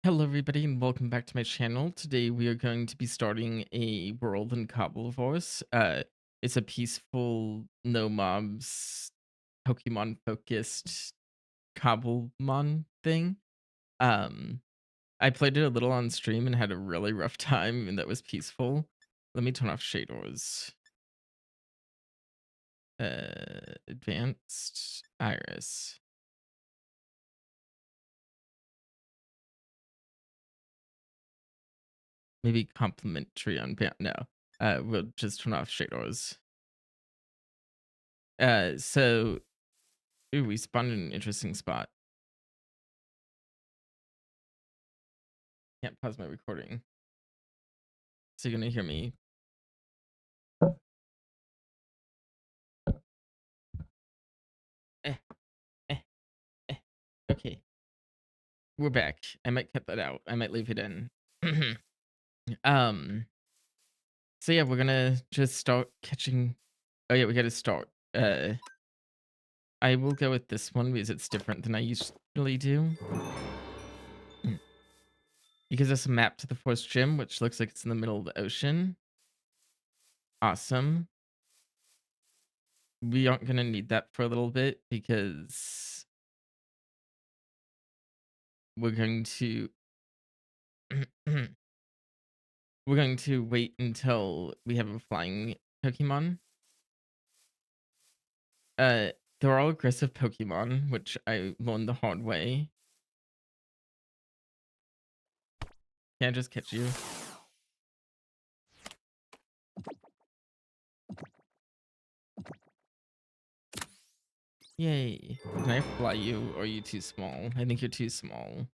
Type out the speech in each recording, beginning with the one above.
Hello everybody and welcome back to my channel. Today we are going to be starting a world in Cobbleverse. It's a peaceful, no mobs, Pokemon focused Cobblemon thing. Um, I played it a little on stream and had a really rough time and that was peaceful. Let me turn off shaders. Advanced Iris. Maybe complimentary on no. We'll just turn off shaders. So ooh, we spawned in an interesting spot. Can't pause my recording. So you're gonna hear me. Eh, eh, eh. Okay, we're back. I might cut that out. I might leave it in. um. So yeah, we're gonna just start catching. Oh yeah, we gotta start. I will go with this one because it's different than I usually do. Because there's a map to the forest gym, which looks like it's in the middle of the ocean. Awesome. We aren't gonna need that for a little bit because we're going to we're going to wait until we have a flying Pokemon. Uh, they're all aggressive Pokemon, which I learned the hard way. Can I just catch you? Yay. Can I fly you, or are you too small? I think you're too small.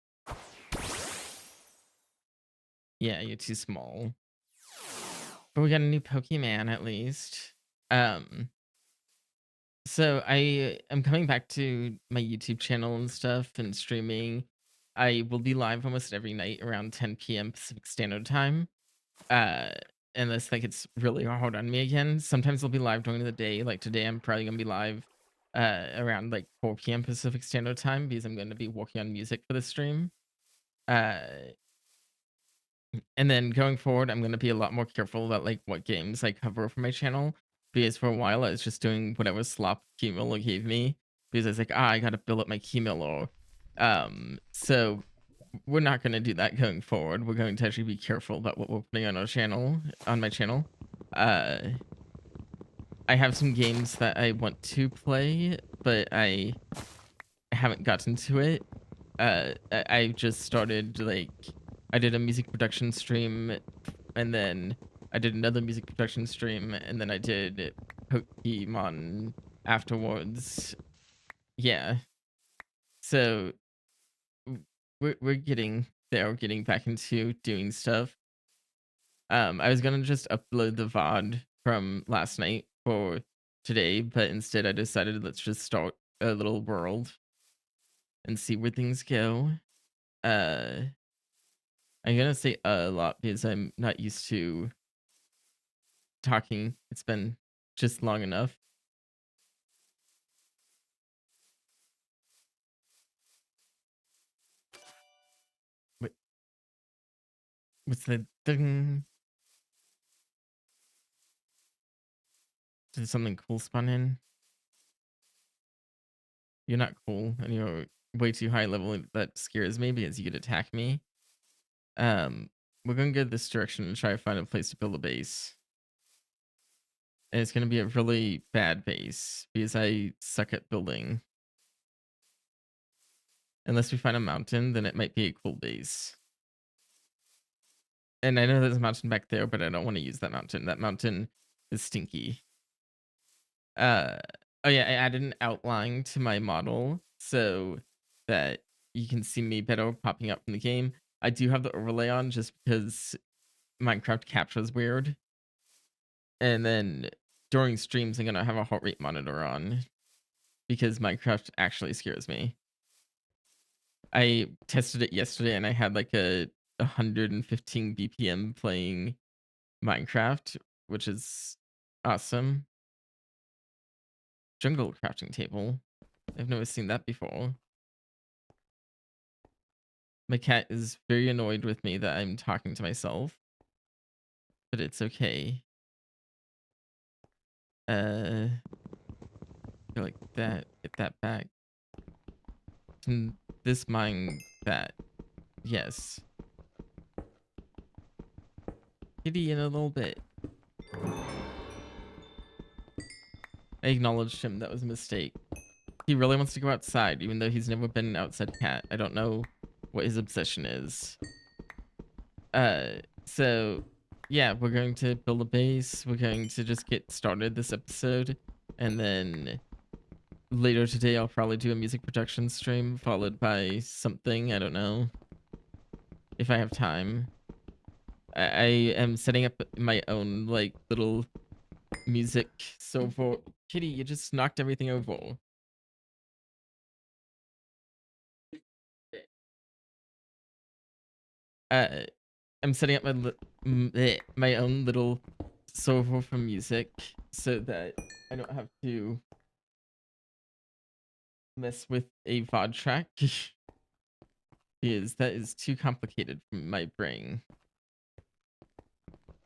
Yeah, you're too small. But we got a new Pokemon at least. Um, so I am coming back to my YouTube channel and stuff and streaming. I will be live almost every night around 10 p.m. Pacific Standard Time. Uh, Unless like it's really hard on me again. Sometimes I'll be live during the day. Like today, I'm probably gonna be live around like 4 p.m. Pacific Standard Time because I'm gonna be working on music for the stream. Uh, and then going forward, I'm gonna be a lot more careful about like what games I cover for my channel because for a while I was just doing whatever slop Keymiller gave me because I was like, I gotta build up my Keymiller. So we're not going to do that going forward. We're going to actually be careful about what we're putting on our channel, on my channel. Uh, I have some games that I want to play, but I haven't gotten to it. I just started like I did a music production stream, and then I did another music production stream, and then I did Pokemon afterwards. Yeah, so we're getting there. We're getting back into doing stuff. I was gonna just upload the VOD from last night for today, but instead I decided let's just start a little world and see where things go. Uh, I'm gonna say a lot because I'm not used to talking. It's been just long enough. Wait, what's the thing? Did something cool spawn in? You're not cool, and you're way too high level. That scares me because you could attack me. Um, we're gonna go this direction and try to find a place to build a base. And it's gonna be a really bad base because I suck at building. Unless we find a mountain, then it might be a cool base. And I know there's a mountain back there, but I don't want to use that mountain. That mountain is stinky. Uh oh yeah, I added an outline to my model so that you can see me better popping up in the game. I do have the overlay on just because Minecraft captures weird. And then during streams, I'm gonna have a heart rate monitor on because Minecraft actually scares me. I tested it yesterday and I had like a 115 BPM playing Minecraft, which is awesome. Jungle crafting table. I've never seen that before. My cat is very annoyed with me that I'm talking to myself, but it's okay. Go like that. Get that back. Can this mine that? Yes. Kitty in a little bit. I acknowledged him. That was a mistake. He really wants to go outside, even though he's never been an outside cat. I don't know what his obsession is. So yeah, we're going to build a base. We're going to just get started this episode, and then later today I'll probably do a music production stream followed by something. I don't know if I have time. I am setting up my own like little music server. Kitty, you just knocked everything over. Uh, I'm setting up my own little server for music so that I don't have to mess with a VOD track. Because that is too complicated for my brain.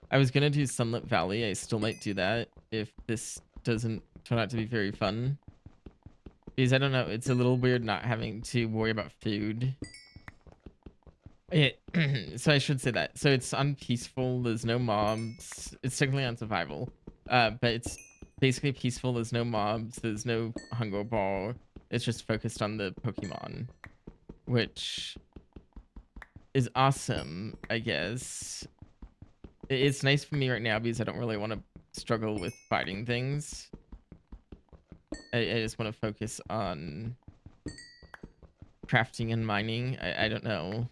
I was gonna do Sunlit Valley. I still might do that if this doesn't turn out to be very fun. Because I don't know, it's a little weird not having to worry about food. So I should say that. So it's on peaceful. There's no mobs. It's technically on survival, but it's basically peaceful. There's no mobs. There's no hunger bar. It's just focused on the Pokemon, which is awesome, I guess. It's nice for me right now because I don't really want to struggle with fighting things. I just want to focus on crafting and mining. I don't know.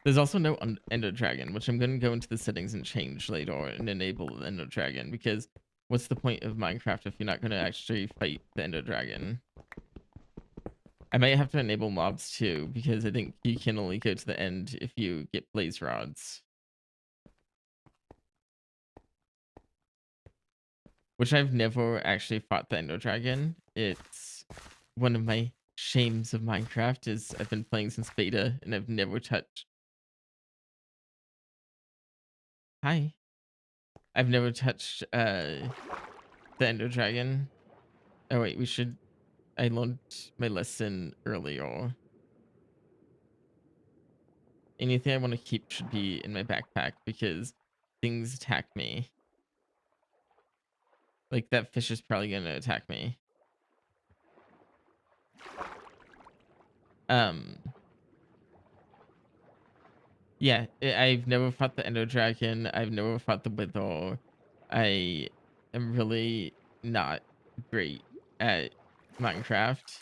There's also no Ender Dragon, which I'm going to go into the settings and change later and enable the Ender Dragon, because what's the point of Minecraft if you're not going to actually fight the Ender Dragon? I might have to enable mobs too, because I think you can only go to the end if you get blaze rods. Which I've never actually fought the Ender Dragon. It's one of my shames of Minecraft is I've been playing since beta and I've never touched. Hi. I've never touched the Ender Dragon. Oh wait, I learned my lesson earlier. Anything I want to keep should be in my backpack because things attack me. Like that fish is probably gonna attack me. Um Yeah, I've never fought the Ender Dragon. I've never fought the Wither. I am really not great at Minecraft.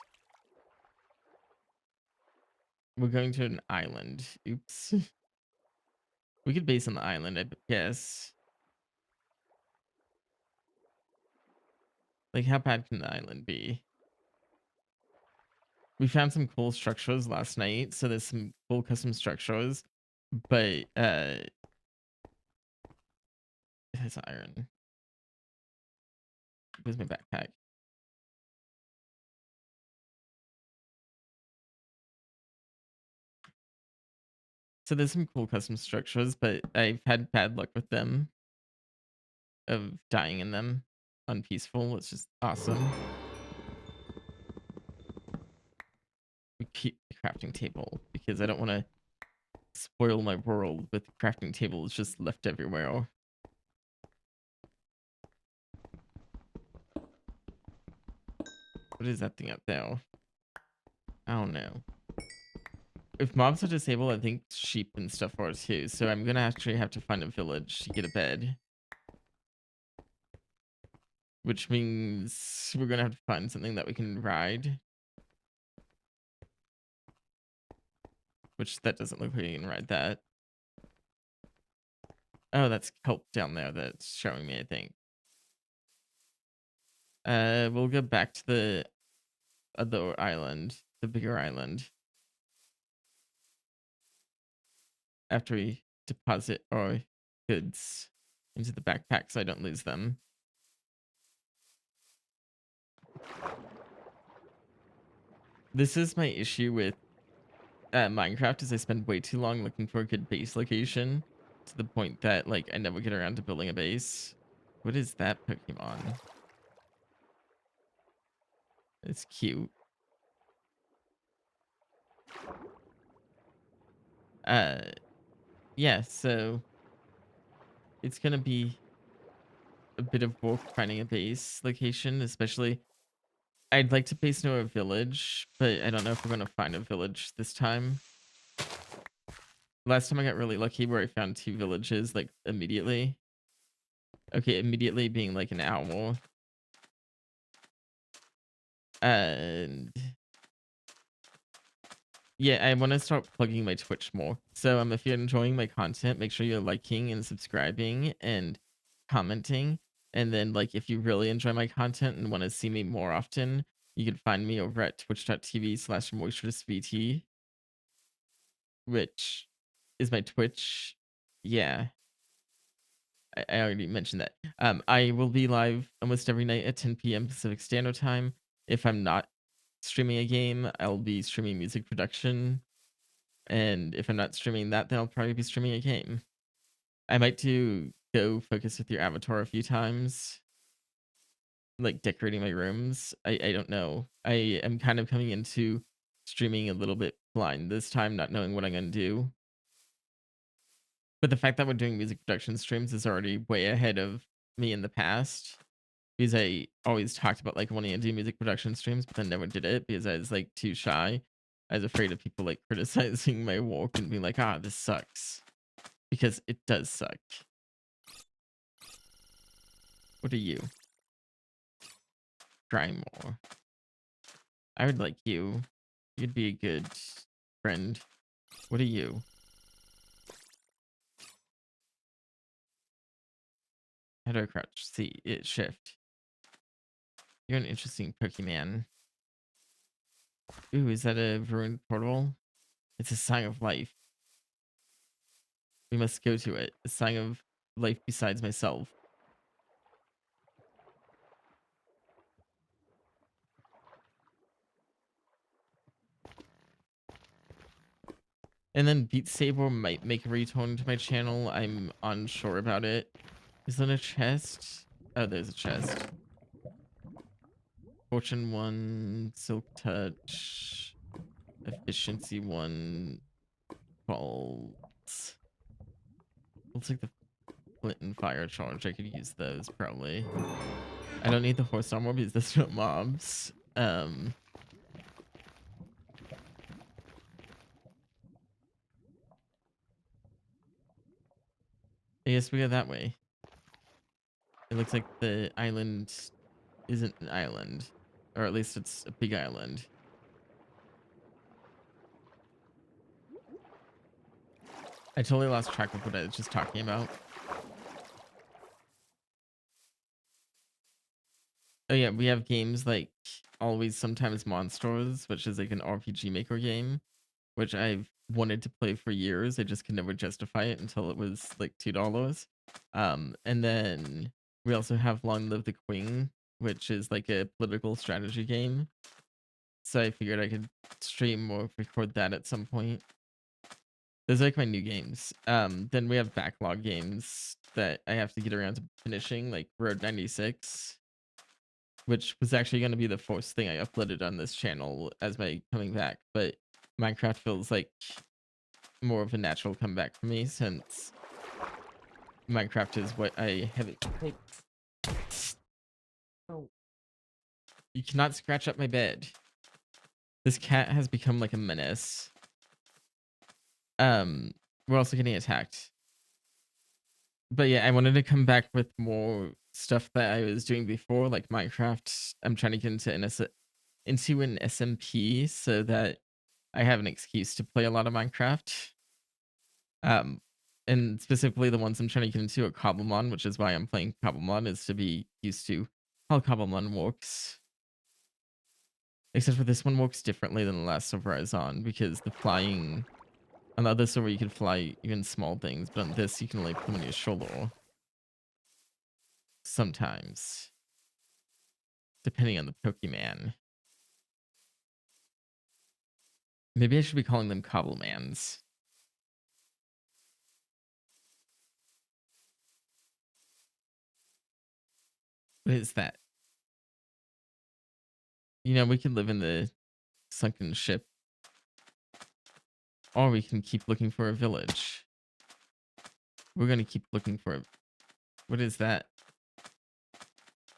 We're going to an island. Oops. We could base on the island, I guess. Like, how bad can the island be? We found some cool structures last night, so there's some cool custom structures, but it has iron. Where's my backpack? So there's some cool custom structures, but I've had bad luck with them, of dying in them on peaceful. It's just awesome. We keep the crafting table because I don't want to spoil my world with crafting tables just left everywhere. What is that thing up there? I don't know. If mobs are disabled, I think sheep and stuff are too. So I'm gonna actually have to find a village to get a bed. Which means we're gonna have to find something that we can ride. Which that doesn't look like you can ride that. Oh, that's kelp down there that's showing me, I think. We'll go back to the other island, the bigger island. After we deposit our goods into the backpack so I don't lose them. This is my issue with Minecraft is I spend way too long looking for a good base location to the point that like I never get around to building a base. What is that Pokemon? It's cute. Uh, yeah, so it's gonna be a bit of work finding a base location, especially I'd like to base near a village, but I don't know if we're gonna find a village this time. Last time I got really lucky where I found 2 villages like immediately. Okay, immediately being like an hour. And yeah, I want to start plugging my Twitch more. So if you're enjoying my content, make sure you're liking and subscribing and commenting. And then like if you really enjoy my content and want to see me more often, you can find me over at twitch.tv/moistressvt, which is my Twitch. Yeah, I already mentioned that. I will be live almost every night at 10 p.m. Pacific Standard Time. If I'm not streaming a game, I'll be streaming music production. And if I'm not streaming that, then I'll probably be streaming a game. I might do go focus with your avatar a few times, like decorating my rooms. I don't know. I am kind of coming into streaming a little bit blind this time, not knowing what I'm gonna do. But the fact that we're doing music production streams is already way ahead of me in the past. Because I always talked about like wanting to do music production streams, but then never did it because I was like too shy. I was afraid of people like criticizing my work and being like, ah, this sucks. Because it does suck. What are you? Try more. I would like you. You'd be a good friend. What are you? How do I crouch? See, it shift. You're an interesting Pokemon. Ooh, is that a ruined portal? It's a sign of life. We must go to it. A sign of life besides myself. And then Beat Saber might make a return to my channel. I'm unsure about it. Is that a chest? Oh, there's a chest. Fortune 1, Silk Touch, Efficiency 1, Falls. Looks like the Flint and Fire Charge. I could use those probably. I don't need the horse armor because there's no mobs. I guess we go that way. It looks like the island isn't an island. Or at least it's a big island. I totally lost track of what I was just talking about. Oh yeah, we have games like Always Sometimes Monsters, which is like an RPG Maker game, which I've wanted to play for years. I just could never justify it until it was like $2. And then we also have Long Live the Queen, which is like a political strategy game. So I figured I could stream or record that at some point. Those are like my new games. Then we have backlog games that I have to get around to finishing, like Road 96, which was actually going to be the first thing I uploaded on this channel as my coming back. But Minecraft feels like more of a natural comeback for me since Minecraft is what I have. Oh, you cannot scratch up my bed. This cat has become like a menace. Um, we're also getting attacked. But yeah, I wanted to come back with more stuff that I was doing before, like Minecraft. I'm trying to get into an SMP so that I have an excuse to play a lot of Minecraft. Um, and specifically the ones I'm trying to get into are Cobblemon, which is why I'm playing Cobblemon, is to be used to how Cobblemon works. Except for this one works differently than the last server I was on, because the flying on the other server you can fly even small things, but on this you can only put them on your shoulder. Sometimes. Depending on the Pokemon. Maybe I should be calling them Cobblemans. What is that? You know, we can live in the sunken ship, or we can keep looking for a village. We're gonna keep looking for a... What is that?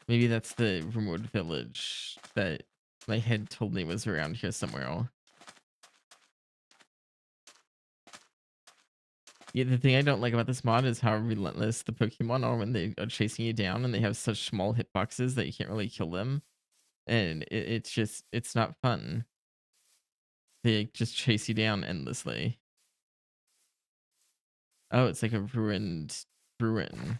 Maybe that's the remote village that my head told me was around here somewhere. Yeah, the thing I don't like about this mod is how relentless the Pokemon are when they are chasing you down, and they have such small hitboxes that you can't really kill them. And it's just, it's not fun. They just chase you down endlessly. Oh, it's like a ruined ruin.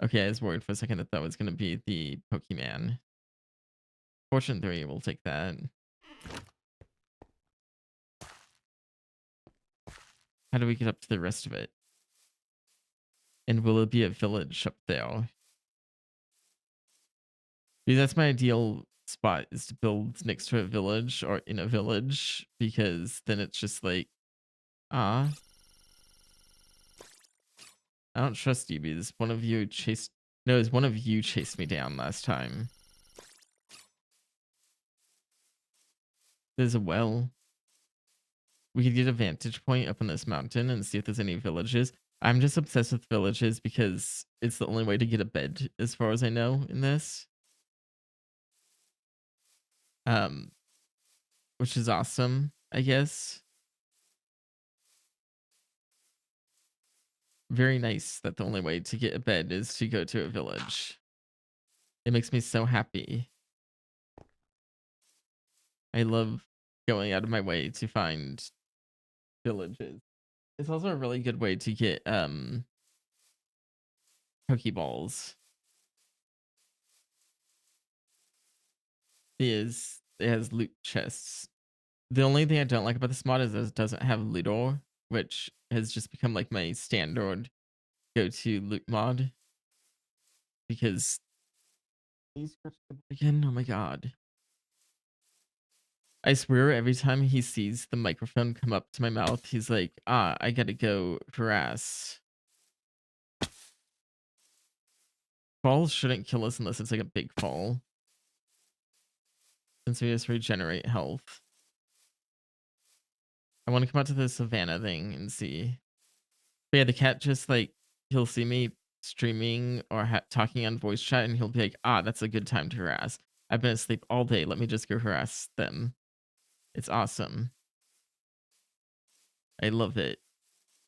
Okay, I was worried for a second that that was going to be the Pokemon. Fortune 3, we'll take that. How do we get up to the rest of it? And will it be a village up there? Because that's my ideal spot, is to build next to a village or in a village, because then it's just like, ah, I don't trust you because one of you chased, no, it was one of you chased me down last time. There's a well. We could get a vantage point up on this mountain and see if there's any villages. I'm just obsessed with villages because it's the only way to get a bed, as far as I know, in this. Um, which is awesome, I guess. Very nice that the only way to get a bed is to go to a village. It makes me so happy. I love going out of my way to find villages. It's also a really good way to get Pokeballs. It has loot chests. The only thing I don't like about this mod is it doesn't have Ludor, which has just become like my standard go-to loot mod. Because he's again, oh my god. I swear every time he sees the microphone come up to my mouth, he's like, ah, I gotta go harass. Falls shouldn't kill us unless it's like a big fall. Since we just regenerate health. I want to come out to the savannah thing and see. But yeah, the cat just like, he'll see me streaming or talking on voice chat and he'll be like, ah, that's a good time to harass. I've been asleep all day. Let me just go harass them. It's awesome. I love it.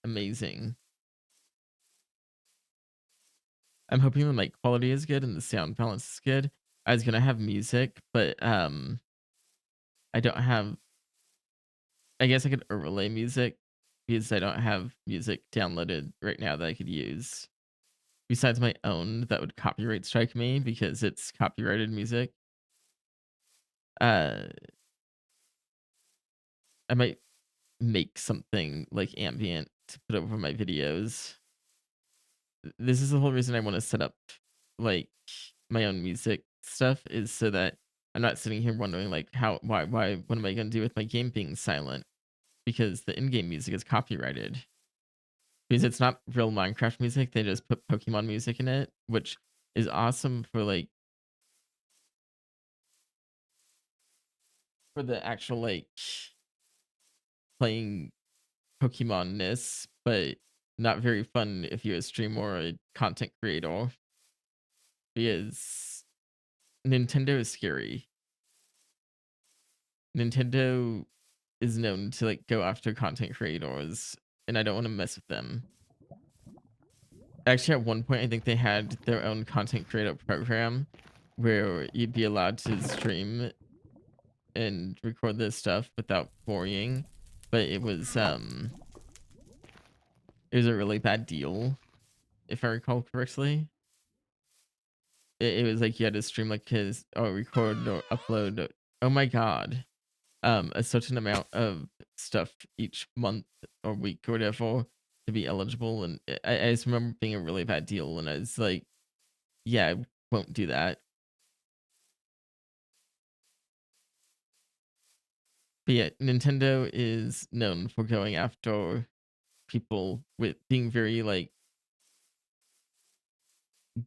Amazing. I'm hoping the mic quality is good and the sound balance is good. I was gonna have music, but I don't have, I guess I could overlay music because I don't have music downloaded right now that I could use. Besides my own, that would copyright strike me because it's copyrighted music. I might make something like ambient to put over my videos. This is the whole reason I want to set up like my own music stuff, is so that I'm not sitting here wondering like why what am I gonna do with my game being silent? Because the in-game music is copyrighted. Because it's not real Minecraft music, they just put Pokemon music in it, which is awesome for like for the actual like playing Pokemon-ness, but not very fun if you're a streamer or a content creator. Because Nintendo is scary. Nintendo is known to like go after content creators, and I don't want to mess with them. Actually, at one point, I think they had their own content creator program where you'd be allowed to stream and record this stuff without worrying, but it was a really bad deal, if I recall correctly. It was like you had to stream like his or record or upload. Oh my god, a certain amount of stuff each month or week or whatever to be eligible, and I just remember being a really bad deal, and I was like, yeah, I won't do that. But yeah, Nintendo is known for going after people with being very like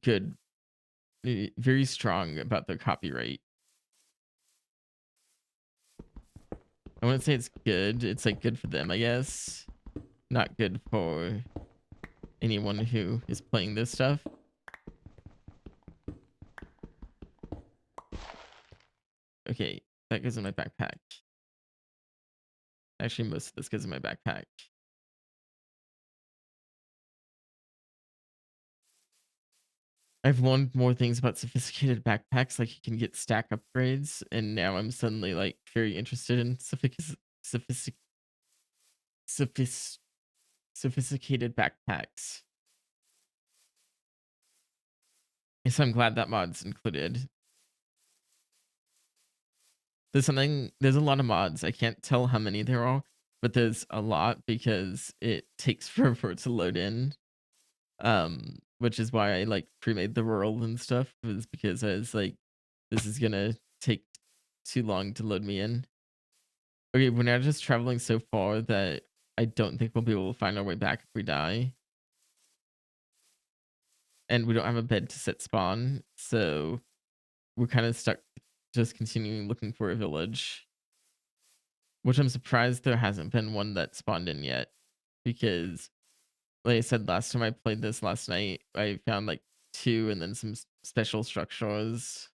good, very strong about their copyright. I wouldn't say it's good. It's like good for them, I guess. Not good for anyone who is playing this stuff. Okay, that goes in my backpack. Actually, most of this goes in my backpack. I've learned more things about sophisticated backpacks, like you can get stack upgrades, and now I'm suddenly like very interested in sophistic, sophis, sophisticated backpacks. And so I'm glad that mod's included. There's a lot of mods. I can't tell how many there are, but there's a lot because it takes forever to load in. Which is why I like pre-made the world and stuff, was because I was like, this is gonna take too long to load me in. Okay, we're now just traveling so far that I don't think we'll be able to find our way back if we die. And we don't have a bed to set spawn, so we're kind of stuck just continuing looking for a village. Which I'm surprised there hasn't been one that spawned in yet. Because like I said last time I played this last night, I found like 2 and then some special structures.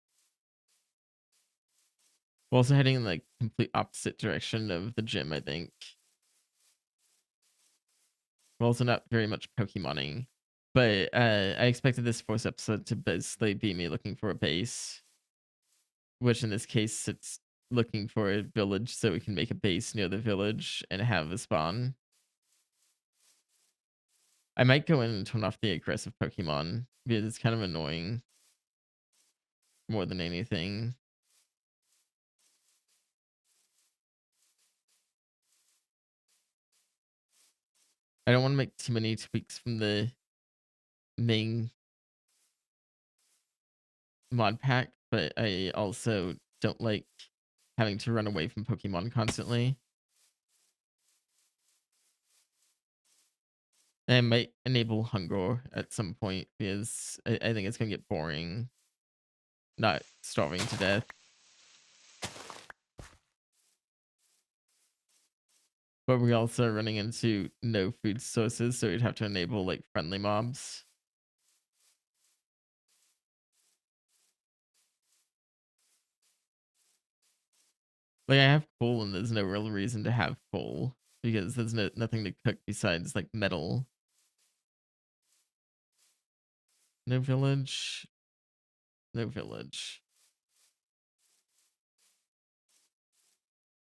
We're also heading in like complete opposite direction of the gym, I think. We're also not very much Pokemoning. But I expected this first episode to basically be me looking for a base. Which in this case it's looking for a village so we can make a base near the village and have a spawn. I might go in and turn off the aggressive Pokemon because it's kind of annoying more than anything. I don't want to make too many tweaks from the main mod pack, but I also don't like having to run away from Pokemon constantly. And I might enable hunger at some point because I think it's gonna get boring not starving to death. But we're also running into no food sources, so we'd have to enable like friendly mobs. Like I have coal and there's no real reason to have coal because there's nothing to cook besides like metal. No village. No village.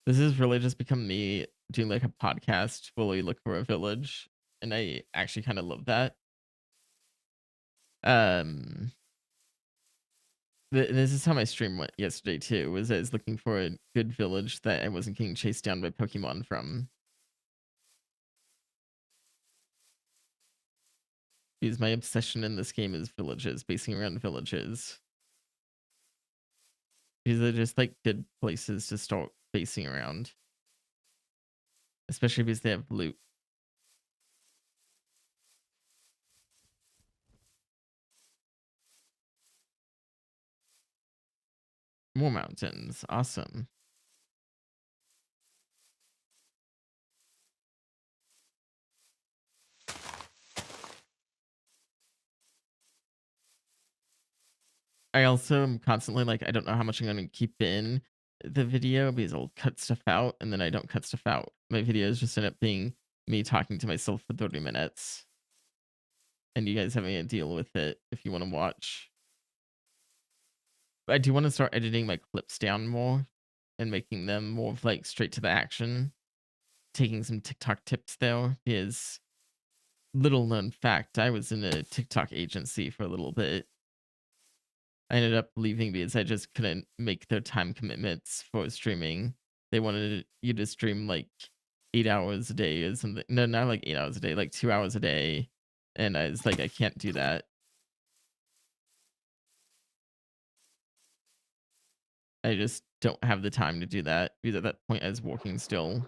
This has really just become me doing like a podcast while we look for a village. And I actually kind of love that. Um this is how my stream went yesterday too, was I was looking for a good village that I wasn't getting chased down by Pokemon from. Because my obsession in this game is villages, basing around villages. These are just like good places to start basing around. Especially because they have loot. More mountains. Awesome. I also am constantly like, I don't know how much I'm going to keep in the video because I'll cut stuff out and then I don't cut stuff out. My videos just end up being me talking to myself for 30 minutes. And you guys having to deal with it if you want to watch. But I do want to start editing my clips down more and making them more of like straight to the action. Taking some TikTok tips though is little known fact. I was in a TikTok agency for a little bit. I ended up leaving because I just couldn't make their time commitments for streaming. They wanted you to stream like 8 hours a day or something. No, not like 8 hours a day, like 2 hours a day. And I was like, I can't do that. I just don't have the time to do that because at that point I was working still.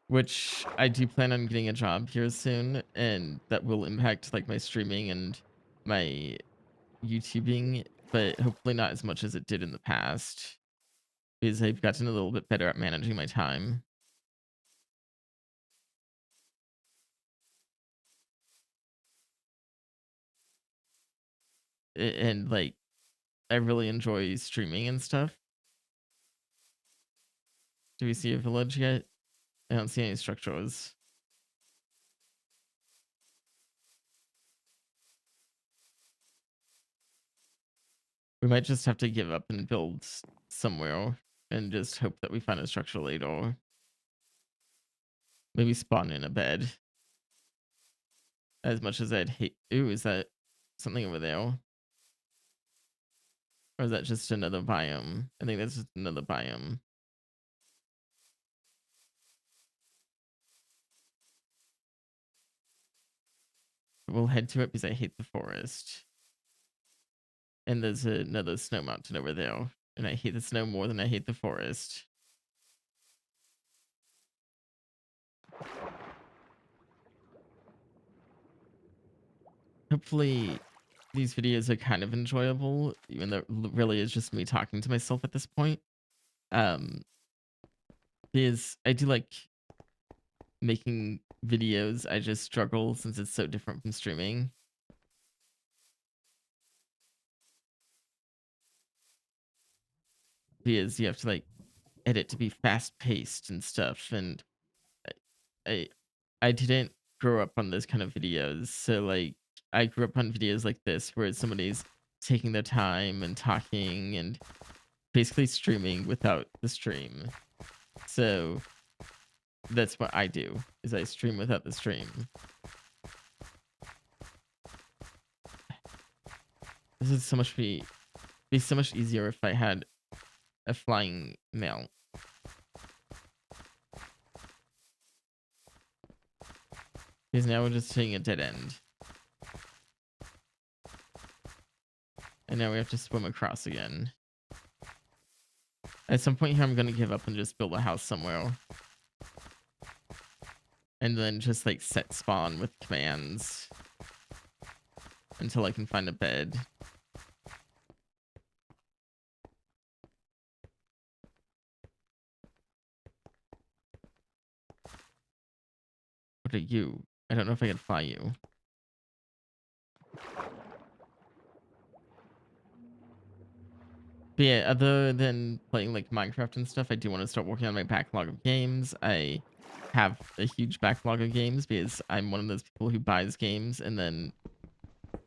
Which I do plan on getting a job here soon, and that will impact like my streaming and my YouTubing, but hopefully not as much as it did in the past because I've gotten a little bit better at managing my time. And like I really enjoy streaming and stuff. Do we see a village yet? I don't see any structures. We might just have to give up and build somewhere and just hope that we find a structure later. Maybe spawn in a bed. As much as I'd hate. Ooh, is that something over there? Or is that just another biome? I think that's just another biome. We'll head to it because I hate the forest. And there's another snow mountain over there. And I hate the snow more than I hate the forest. Hopefully these videos are kind of enjoyable, even though it really is just me talking to myself at this point. Because I do like making videos. I just struggle since it's so different from streaming. Because you have to like edit to be fast paced and stuff, and I I didn't grow up on those kind of videos. So like I grew up on videos like this where somebody's taking their time and talking and basically streaming without the stream. So that's what I do is I stream without the stream. This would so much be so much easier if I had a flying mount. Because now we're just hitting a dead end. And now we have to swim across again. At some point here, I'm going to give up and just build a house somewhere. And then just like set spawn with commands. Until I can find a bed. What are you? I don't know if I can fly you. But yeah, other than playing like Minecraft and stuff, I do want to start working on my backlog of games. I have a huge backlog of games because I'm one of those people who buys games and then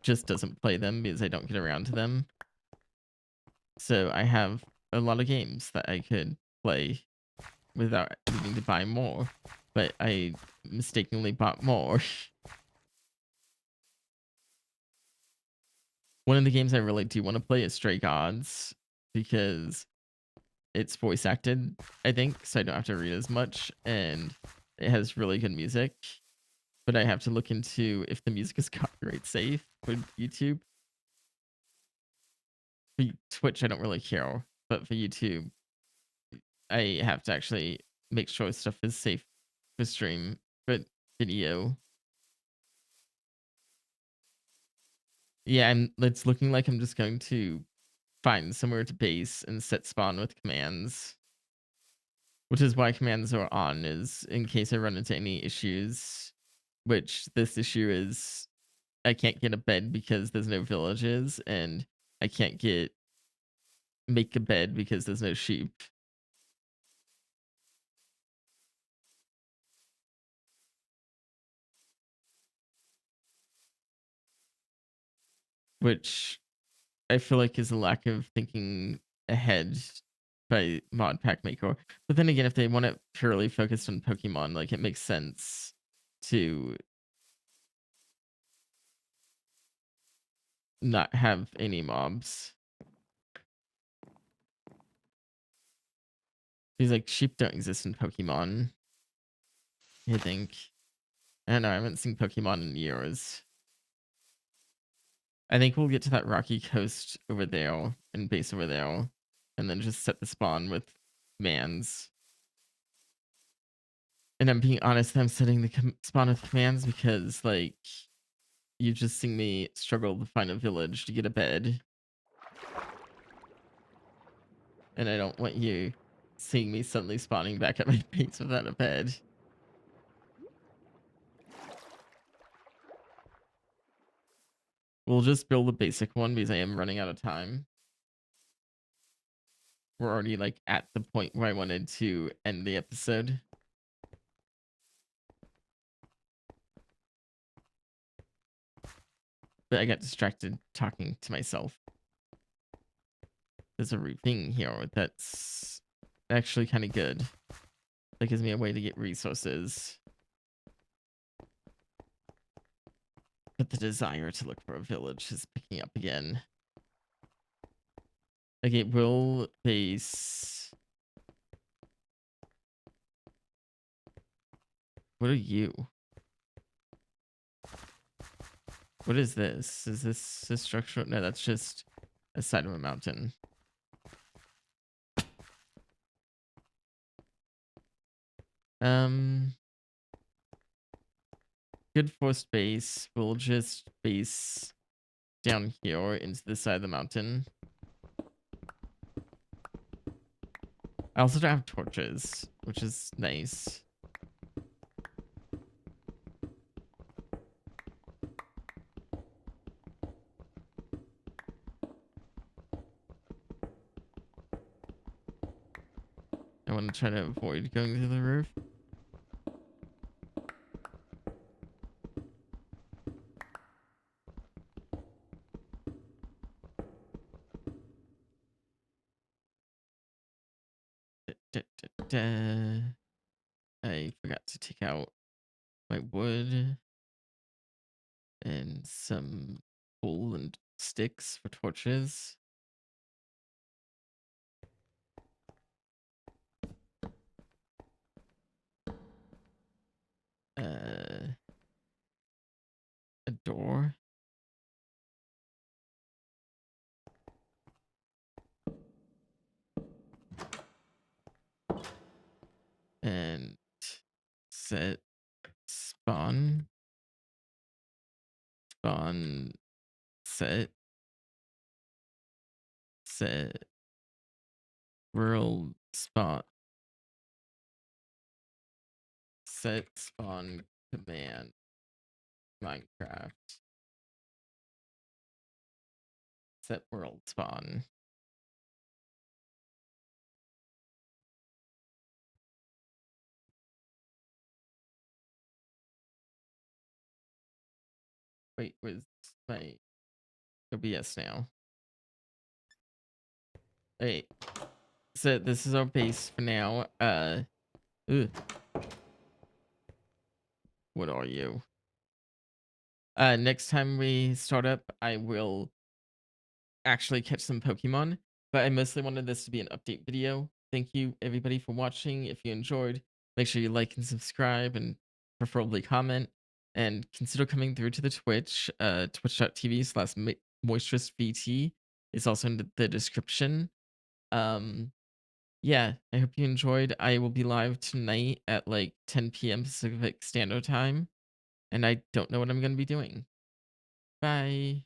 just doesn't play them because I don't get around to them. So I have a lot of games that I could play without needing to buy more, but I mistakenly bought more. One of the games I really do want to play is Stray Gods because it's voice acted, I think, so I don't have to read as much, and it has really good music. But I have to look into if the music is copyright safe for YouTube. For Twitch, I don't really care, but for YouTube, I have to actually make sure stuff is safe for stream, for video. Yeah, and it's looking like I'm just going to find somewhere to base and set spawn with commands. Which is why commands are on, is in case I run into any issues. Which this issue is I can't get a bed because there's no villages, and I can't make a bed because there's no sheep. Which I feel like is a lack of thinking ahead by modpack maker. But then again, if they want it purely focused on Pokemon, like it makes sense to not have any mobs. Because like sheep don't exist in Pokemon, I think. I don't know, I haven't seen Pokemon in years. I think we'll get to that rocky coast over there and base over there, and then just set the spawn with commands. And I'm being honest, I'm setting the spawn with commands because, like, you've just seen me struggle to find a village to get a bed. And I don't want you seeing me suddenly spawning back at my base without a bed. We'll just build a basic one because I am running out of time. We're already, like, at the point where I wanted to end the episode. But I got distracted talking to myself. There's a thing here that's actually kind of good. That gives me a way to get resources. But the desire to look for a village is picking up again. Okay, we'll base... What are you? What is this? Is this a structure? No, that's just a side of a mountain. Good forced base. We'll just base down here into the side of the mountain. I also don't have torches, which is nice. I want to try to avoid going to the roof. I forgot to take out my wood and some coal and sticks for torches. A door. And set spawn set world spawn set spawn command Minecraft set world spawn. Wait, where's my OBS now? Wait, so this is our base for now. Ugh. What are you? Next time we start up, I will actually catch some Pokemon, but I mostly wanted this to be an update video. Thank you everybody for watching. If you enjoyed, make sure you like and subscribe and preferably comment, and consider coming through to the Twitch. Twitch.tv/moistressvt is also in the description. Yeah, I hope you enjoyed. I will be live tonight at like 10 p.m. Pacific Standard Time, and I don't know what I'm going to be doing. Bye.